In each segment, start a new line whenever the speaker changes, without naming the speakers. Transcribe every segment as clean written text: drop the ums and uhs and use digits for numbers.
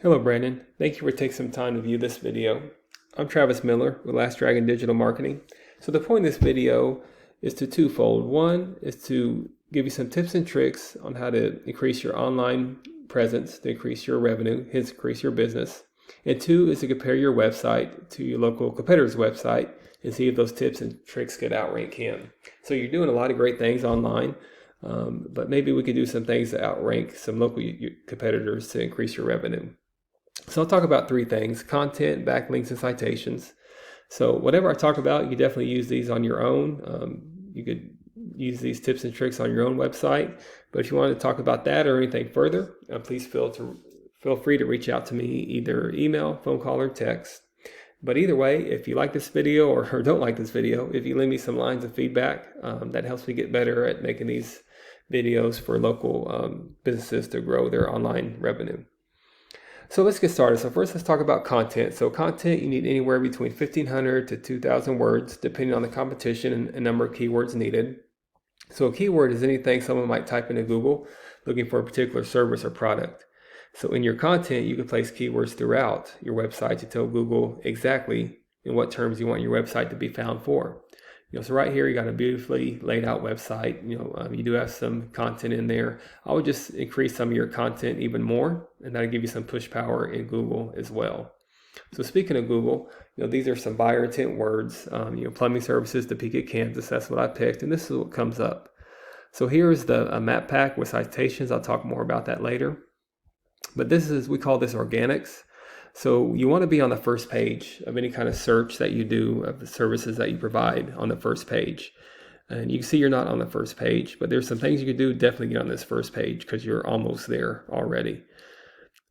Hello, Brandon. Thank you for taking some time to view this video. I'm Travis Miller with Last Dragon Digital Marketing. So the point of this video is twofold. One is to give you some tips and tricks on how to increase your online presence, to increase your revenue, hence increase your business. And two is to compare your website to your local competitor's website and see if those tips and tricks could outrank him. So you're doing a lot of great things online. But maybe we could do some things to outrank some local competitors to increase your revenue. So I'll talk about three things: content, backlinks, and citations. So whatever I talk about, you definitely use these on your own. You could use these tips and tricks on your own website. But if you want to talk about that or anything further, please feel free to reach out to me, either email, phone call, or text. But either way, if you like this video or don't like this video, if you leave me some lines of feedback, that helps me get better at making these videos for local businesses to grow their online revenue. So let's get started. So first, let's talk about content. So content, you need anywhere between 1,500 to 2,000 words, depending on the competition and number of keywords needed. So a keyword is anything someone might type into Google looking for a particular service or product. So in your content, you can place keywords throughout your website to tell Google exactly in what terms you want your website to be found for. So right here, you got a beautifully laid out website. You do have some content in there. I would just increase some of your content even more, and that'll give you some push power in Google as well. So speaking of Google, these are some buyer intent words. Plumbing services, Topeka, Kansas. That's what I picked, and this is what comes up. So here's the map pack with citations. I'll talk more about that later. But we call this organics. So you want to be on the first page of any kind of search that you do of the services that you provide on the first page. And you can see you're not on the first page, but there's some things you can do. Definitely get on this first page because you're almost there already.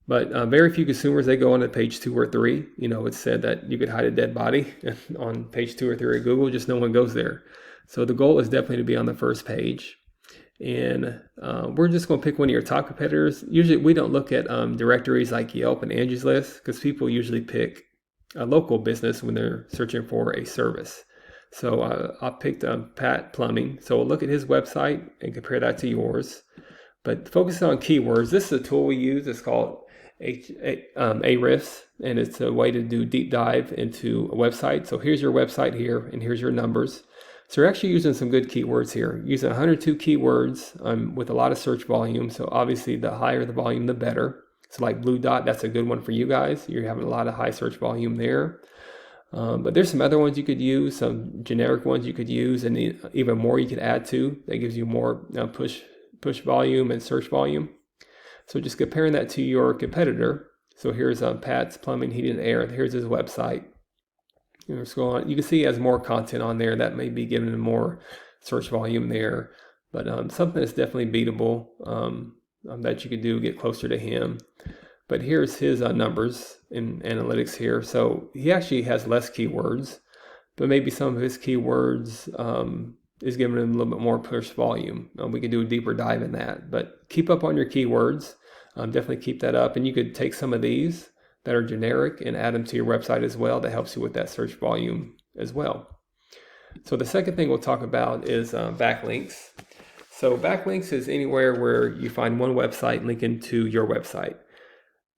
But very few consumers, they go on to page 2 or 3. It's said that you could hide a dead body on page 2 or 3 of Google, just no one goes there. So the goal is definitely to be on the first page. And we're just going to pick one of your top competitors. Usually we don't look at directories like Yelp and Angie's List because people usually pick a local business when they're searching for a service. So I picked Pat Plumbing. So we'll look at his website and compare that to yours. But focus on keywords. This is a tool we use. It's called Ahrefs, and it's a way to do deep dive into a website. So here's your website here, and here's your numbers. So we're actually using some good keywords here. Using 102 keywords with a lot of search volume. So obviously the higher the volume, the better. So like Blue Dot, that's a good one for you guys. You're having a lot of high search volume there. But there's some other ones you could use, some generic ones you could use, and even more you could add to. That gives you more push volume and search volume. So just comparing that to your competitor. So here's Pat's Plumbing, Heating and Air. Here's his website. Scroll on. You can see he has more content on there that may be giving him more search volume there. But something that's definitely beatable that you could do, get closer to him. But here's his numbers in analytics here. So he actually has less keywords, but maybe some of his keywords is giving him a little bit more push volume. We could do a deeper dive in that. But keep up on your keywords. Definitely keep that up. And you could take some of these that are generic and add them to your website as well. That helps you with that search volume as well. So the second thing we'll talk about is backlinks. So backlinks is anywhere where you find one website linking to your website.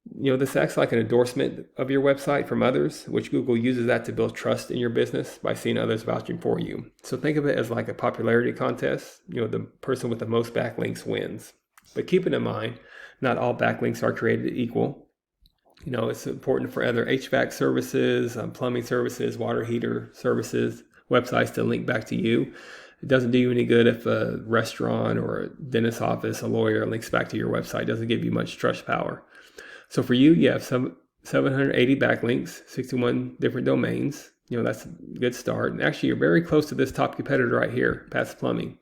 This acts like an endorsement of your website from others, which Google uses that to build trust in your business by seeing others vouching for you. So think of it as like a popularity contest. The person with the most backlinks wins. But keep it in mind, not all backlinks are created equal. It's important for other HVAC services, plumbing services, water heater services, websites to link back to you. It doesn't do you any good if a restaurant or a dentist's office, a lawyer links back to your website. It doesn't give you much trust power. So for you, you have 780 backlinks, 61 different domains. That's a good start. And actually, you're very close to this top competitor right here, Pat's Plumbing.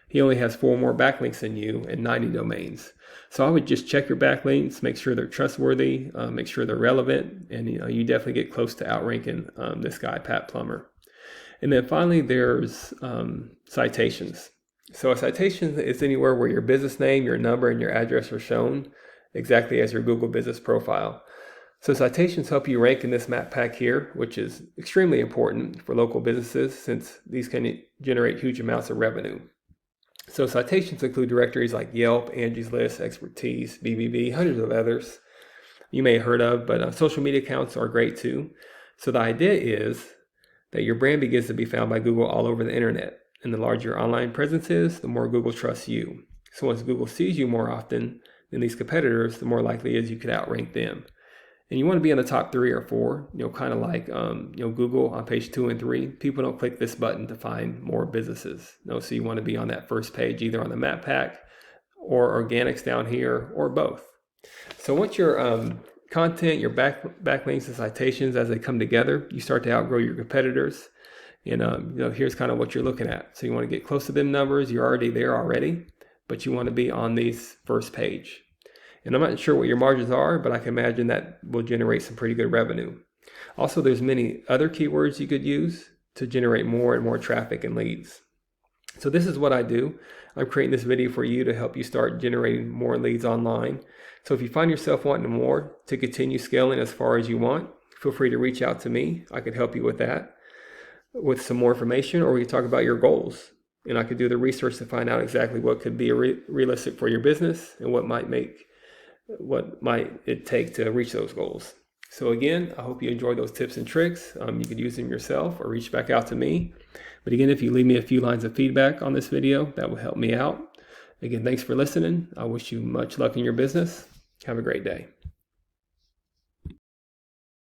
He only has 4 more backlinks than you and 90 domains. So I would just check your backlinks, make sure they're trustworthy, make sure they're relevant, and you definitely get close to outranking this guy, Pat Plumber. And then finally, there's citations. So a citation is anywhere where your business name, your number, and your address are shown exactly as your Google business profile. So citations help you rank in this map pack here, which is extremely important for local businesses since these can generate huge amounts of revenue. So citations include directories like Yelp, Angie's List, Expertise, BBB, hundreds of others. you may have heard of, but social media accounts are great too. So the idea is that your brand begins to be found by Google all over the internet. And the larger your online presence is, the more Google trusts you. So once Google sees you more often than these competitors, the more likely it is you could outrank them. And you want to be in the top 3 or 4, kind of like, Google on page 2 and 3. People don't click this button to find more businesses. So you want to be on that first page, either on the map pack or organics down here, or both. So once your content, your backlinks and citations, as they come together, you start to outgrow your competitors. And here's kind of what you're looking at. So you want to get close to them numbers. You're already there already, but you want to be on these first page. And I'm not sure what your margins are, but I can imagine that will generate some pretty good revenue. Also, there's many other keywords you could use to generate more and more traffic and leads. So this is what I do. I'm creating this video for you to help you start generating more leads online. So if you find yourself wanting more to continue scaling as far as you want, feel free to reach out to me. I could help you with that, with some more information, or we could talk about your goals. And I could do the research to find out exactly what could be realistic for your business and what might it take to reach those goals. So again, I hope you enjoyed those tips and tricks. You could use them yourself or reach back out to me. But again, if you leave me a few lines of feedback on this video, that will help me out. Again, thanks for listening. I wish you much luck in your business. Have a great day.